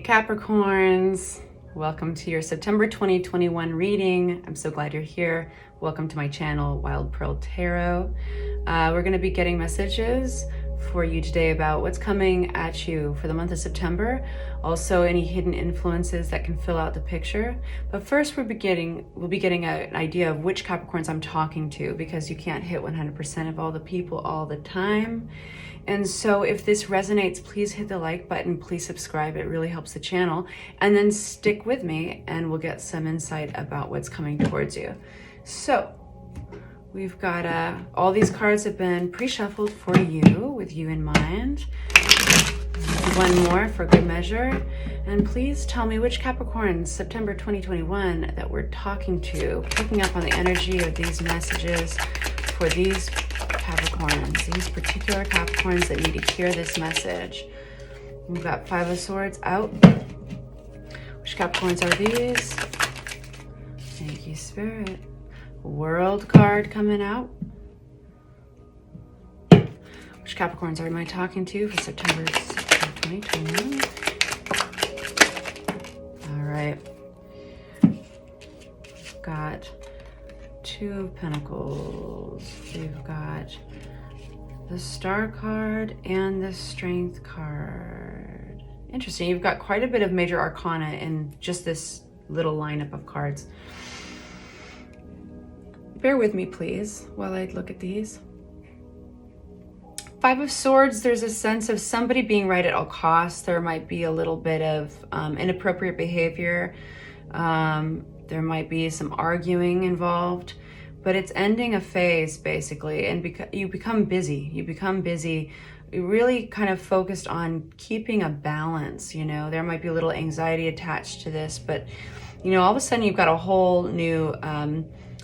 Capricorns, welcome to your September 2021 reading. I'm so glad you're here. Welcome to my channel, Wildwood Tarot. We're going to be getting messages for you today about what's coming at you for the month of September. Also, any hidden influences that can fill out the picture. But first, we'll be getting an idea of which Capricorns I'm talking to, because you can't hit 100% of all the people all the time. And so if this resonates, please hit the like button, please subscribe, it really helps the channel. And then stick with me and we'll get some insight about what's coming towards you. So we've got, all these cards have been pre-shuffled for you, with you in mind. One more for good measure. And please tell me which Capricorns, September 2021, that we're talking to, picking up on the energy of these messages for these Capricorns, these particular Capricorns that need to hear this message. We've got Five of Swords out. Which Capricorns are these? Thank you, Spirit. World card coming out. Which Capricorns am I talking to for September 2021? All right. We've got Two of Pentacles. We've got the Star card and the Strength card. Interesting. You've got quite a bit of major arcana in just this little lineup of cards. Bear with me, please, while I look at these. Five of Swords, there's a sense of somebody being right at all costs. There might be a little bit of inappropriate behavior. There might be some arguing involved, but it's ending a phase basically, and you become busy. You're really kind of focused on keeping a balance, you know. There might be a little anxiety attached to this, but you know, all of a sudden you've got a whole new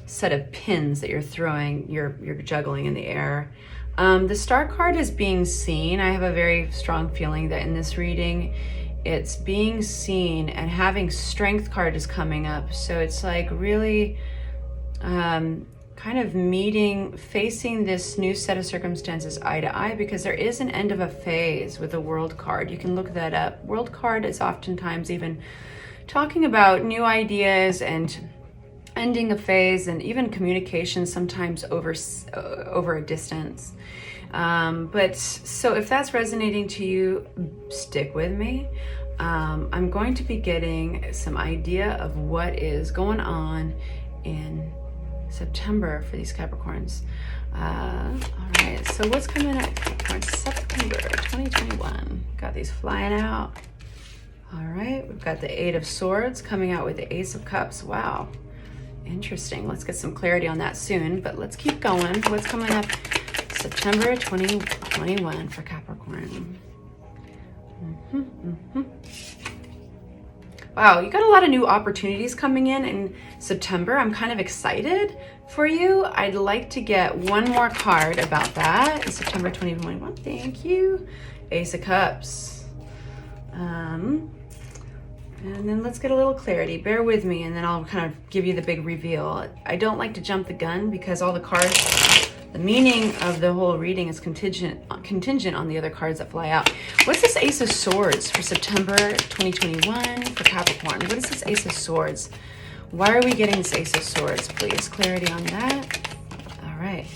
set of pins that you're throwing, you're juggling in the air. The Star card is being seen. I have a very strong feeling that in this reading, it's being seen, and having Strength card is coming up. So it's like really kind of facing this new set of circumstances eye to eye, because there is an end of a phase with the World card. You can look that up. World card is oftentimes even talking about new ideas and ending a phase, and even communication sometimes over a distance. But so if that's resonating to you, stick with me. I'm going to be getting some idea of what is going on in September for these Capricorns. All right, so what's coming up, Capricorn, September 2021? Got these flying out. All right, we've got the Eight of Swords coming out with the Ace of Cups. Wow, interesting. Let's get some clarity on that soon, but let's keep going. What's coming up September 2021 for Capricorn? Wow, you got a lot of new opportunities coming in September. I'm kind of excited for you. I'd like to get one more card about that in September 2021. Thank you. Ace of Cups. And then let's get a little clarity. Bear with me, and then I'll kind of give you the big reveal. I don't like to jump the gun, because all the cards, the meaning of the whole reading is contingent on the other cards that fly out. What's this Ace of Swords for September 2021 for Capricorn? What is this Ace of Swords? Why are we getting this Ace of Swords, please? Clarity on that. All right.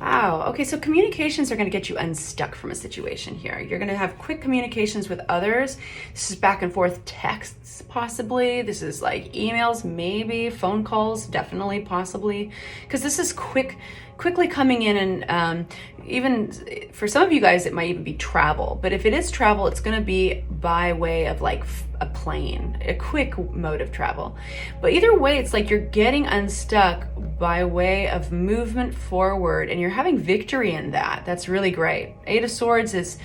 Wow. Okay, so communications are going to get you unstuck from a situation here. You're going to have quick communications with others. This is back and forth texts, possibly. This is like emails, maybe phone calls, definitely, possibly, because this is quickly coming in, and even for some of you guys, it might even be travel. But if it is travel, it's going to be by way of like a plane, a quick mode of travel. But either way, it's like you're getting unstuck by way of movement forward, and you're having victory in that. That's really great. Eight of Swords is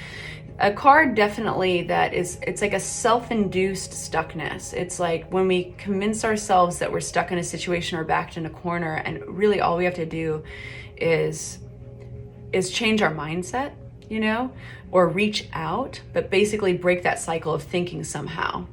a card definitely that it's like a self-induced stuckness. It's like when we convince ourselves that we're stuck in a situation or backed in a corner, and really all we have to do is change our mindset, you know, or reach out, but basically break that cycle of thinking somehow.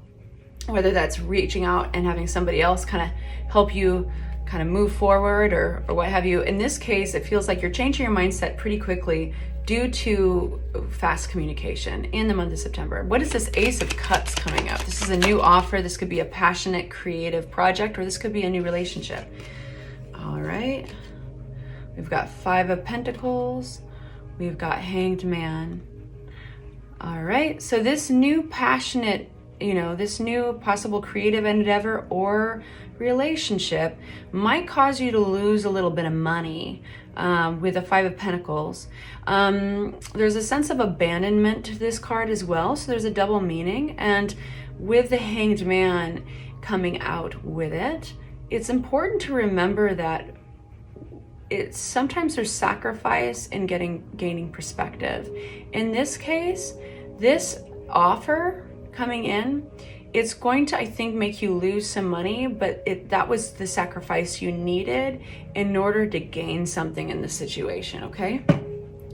Whether that's reaching out and having somebody else kind of help you kind of move forward or what have you. In this case, it feels like you're changing your mindset pretty quickly due to fast communication in the month of September. What is this Ace of Cups coming up? This is a new offer. This could be a passionate, creative project, or this could be a new relationship. All right. We've got Five of Pentacles. We've got Hanged Man. All right. So this new passionate, this new possible creative endeavor or relationship might cause you to lose a little bit of money with the Five of Pentacles. There's a sense of abandonment to this card as well, so there's a double meaning. And with the Hanged Man coming out with it, it's important to remember that sometimes there's sacrifice in gaining perspective. In this case, this offer coming in, it's going to, I think, make you lose some money, but that was the sacrifice you needed in order to gain something in the situation, okay?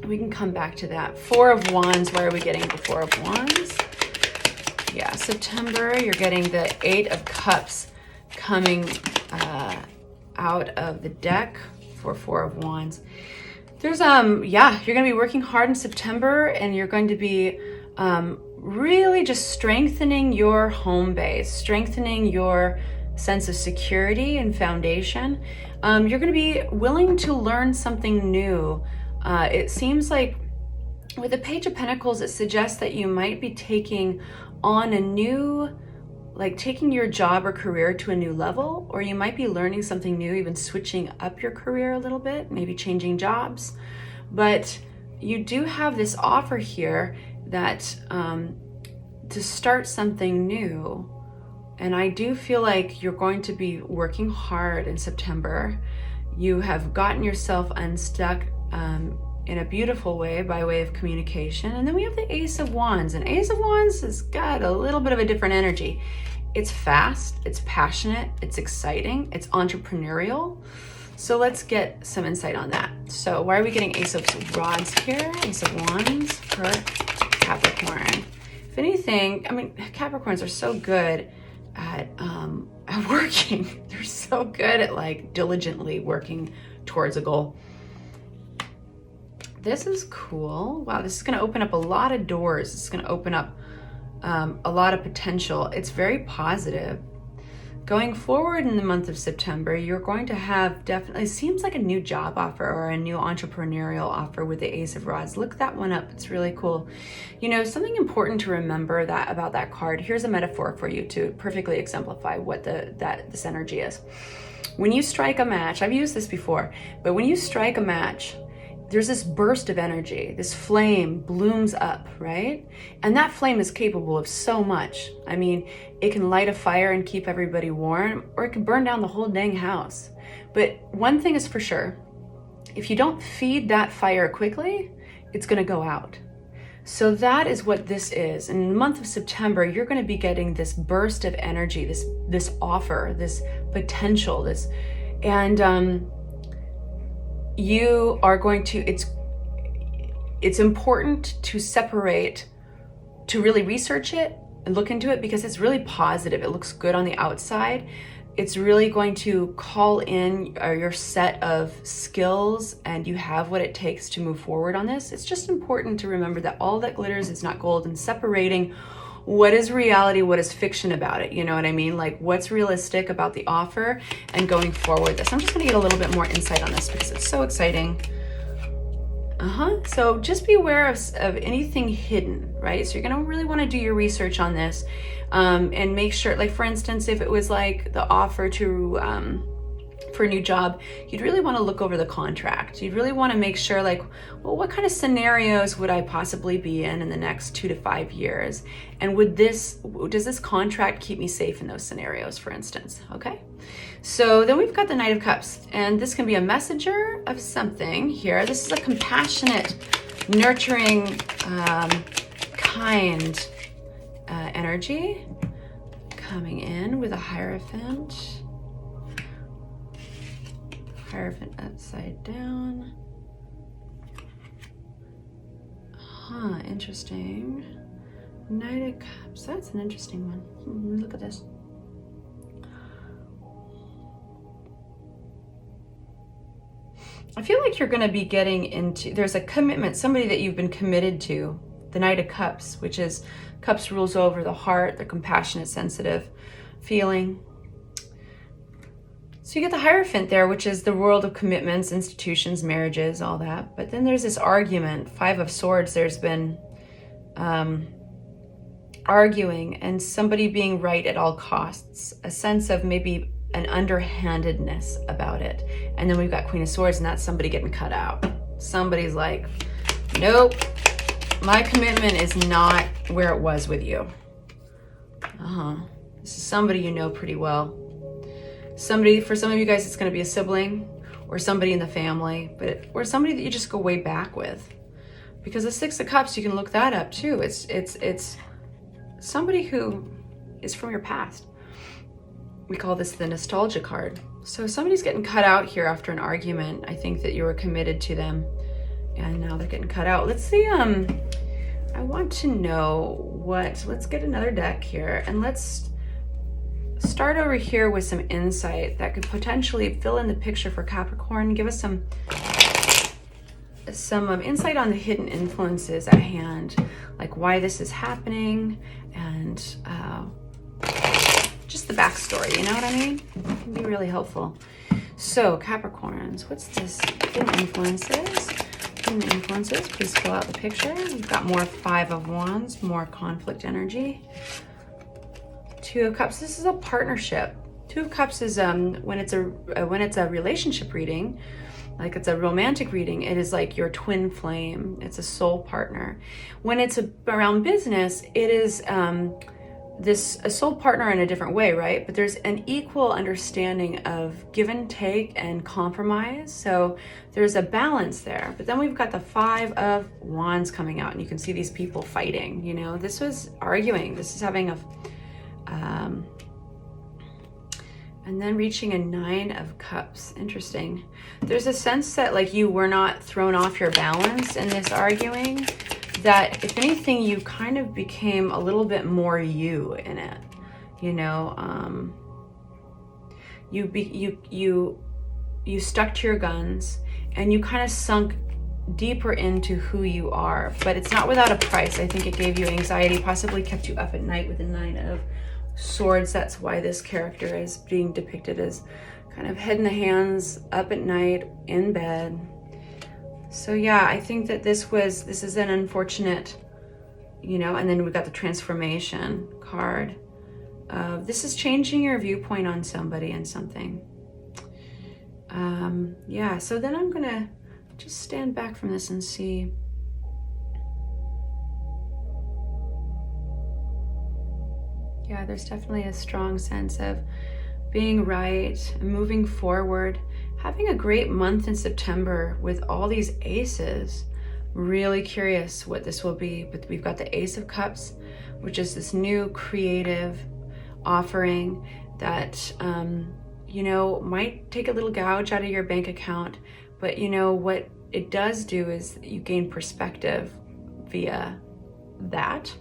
We can come back to that. Four of Wands, why are we getting the Four of Wands? Yeah, September, you're getting the Eight of Cups coming out of the deck for Four of Wands. There's, you're gonna be working hard in September, and you're going to be really just strengthening your home base, strengthening your sense of security and foundation. You're going to be willing to learn something new. It seems like with the Page of Pentacles, it suggests that you might be taking on taking your job or career to a new level, or you might be learning something new, even switching up your career a little bit, maybe changing jobs. But you do have this offer here that to start something new. And I do feel like you're going to be working hard in September. You have gotten yourself unstuck in a beautiful way by way of communication. And then we have the Ace of Wands, and Ace of Wands has got a little bit of a different energy. It's fast, it's passionate, it's exciting, it's entrepreneurial. So let's get some insight on that. So why are we getting Ace of Rods here? Ace of Wands for Capricorn. If anything, I mean, Capricorns are so good at working. They're so good at diligently working towards a goal. This is cool. Wow, this is going to open up a lot of doors. It's going to open up a lot of potential. It's very positive. Going forward in the month of September, you're going to have definitely, it seems like a new job offer or a new entrepreneurial offer with the Ace of Rods. Look that one up. It's really cool. Something important to remember about that card. Here's a metaphor for you to perfectly exemplify what this energy is. When you strike a match, I've used this before, but when you strike a match, there's this burst of energy, this flame blooms up, right? And that flame is capable of so much. I mean, it can light a fire and keep everybody warm, or it can burn down the whole dang house. But one thing is for sure, if you don't feed that fire quickly, it's gonna go out. So that is what this is. In the month of September, you're gonna be getting this burst of energy, this offer, this potential, you are going to, it's important to separate, to really research it and look into it, because it's really positive. It looks good on the outside. It's really going to call in your set of skills, and you have what it takes to move forward on this. It's just important to remember that all that glitters is not gold, and separating what is reality, what is fiction about it, you know what I mean? Like what's realistic about the offer and going forward this. I'm just gonna get a little bit more insight on this because it's so exciting. So just be aware of anything hidden, right? So you're gonna really wanna do your research on this and make sure, like for instance, if it was like the offer to, for a new job, you'd really want to look over the contract. You'd really want to make sure well, what kind of scenarios would I possibly be in the next 2 to 5 years? And does this contract keep me safe in those scenarios, for instance? Okay. So then we've got the Knight of Cups, and this can be a messenger of something here. This is a compassionate, nurturing, kind energy coming in with a Hierophant. Hierophant upside down. Interesting. Knight of Cups, that's an interesting one. Look at this. I feel like you're going to be getting into, there's a commitment, somebody that you've been committed to, the Knight of Cups, which is, Cups rules over the heart, the compassionate, sensitive feeling. So you get the Hierophant there, which is the world of commitments, institutions, marriages, all that. But then there's this argument, Five of Swords, there's been arguing and somebody being right at all costs, a sense of maybe an underhandedness about it. And then we've got Queen of Swords, and that's somebody getting cut out. Somebody's like, nope, my commitment is not where it was with you. This is somebody you know pretty well. Somebody, for some of you guys, it's going to be a sibling or somebody in the family, or somebody that you just go way back with. Because the Six of Cups, you can look that up too. It's somebody who is from your past. We call this the nostalgia card. So somebody's getting cut out here after an argument. I think that you were committed to them and now they're getting cut out. Let's see, I want to know let's get another deck here and let's start over here with some insight that could potentially fill in the picture for Capricorn, give us some insight on the hidden influences at hand, like why this is happening and just the backstory, you know what I mean? It can be really helpful. So Capricorns, what's this? Hidden influences. Hidden influences, please fill out the picture. We've got more Five of Wands, more conflict energy. Two of Cups, this is a partnership. Two of Cups is when it's a relationship reading, like it's a romantic reading, it is like your twin flame. It's a soul partner. When it's around business, it is a soul partner in a different way, right? But there's an equal understanding of give and take and compromise. So there's a balance there. But then we've got the Five of Wands coming out, and you can see these people fighting. You know, this was arguing. This is having a and then reaching a Nine of Cups. Interesting. There's a sense that like you were not thrown off your balance in this arguing, that if anything, you kind of became a little bit more you in it. You know, you stuck to your guns and you kind of sunk deeper into who you are, but it's not without a price. I think it gave you anxiety, possibly kept you up at night with the Nine of Swords. That's why this character is being depicted as kind of head in the hands, up at night, in bed. So yeah, I think that this is an unfortunate, you know, and then we've got the transformation card. This is changing your viewpoint on somebody and something. Yeah, so then I'm gonna just stand back from this and see. Yeah, there's definitely a strong sense of being right, moving forward, having a great month in September with all these aces. Really curious what this will be, but we've got the Ace of Cups, which is this new creative offering that, you know, might take a little gouge out of your bank account, but you know, what it does do is you gain perspective via that.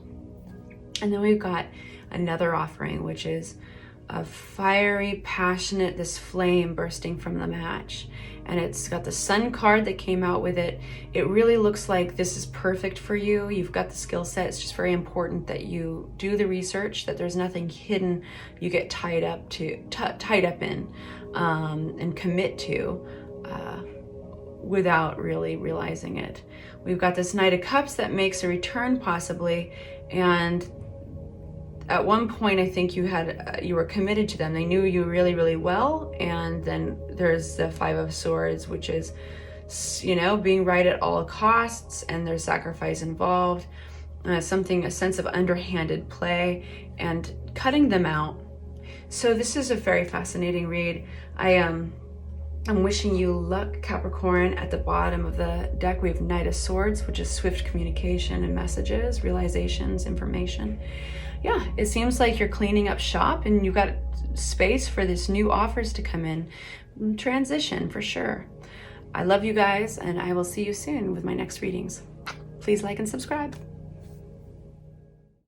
And then we've got another offering, which is a fiery, passionate, this flame bursting from the match. And it's got the Sun card that came out with it. It really looks like this is perfect for you. You've got the skill set. It's just very important that you do the research, that there's nothing hidden you get tied up in and commit to without really realizing it. We've got this Knight of Cups that makes a return possibly, and at one point, I think you were committed to them. They knew you really, really well. And then there's the Five of Swords, which is, you know, being right at all costs, and there's sacrifice involved, a sense of underhanded play and cutting them out. So this is a very fascinating read. I'm wishing you luck, Capricorn. At the bottom of the deck, we have Knight of Swords, which is swift communication and messages, realizations, information. Yeah, it seems like you're cleaning up shop and you've got space for this new offers to come in. Transition for sure. I love you guys, and I will see you soon with my next readings. Please like and subscribe.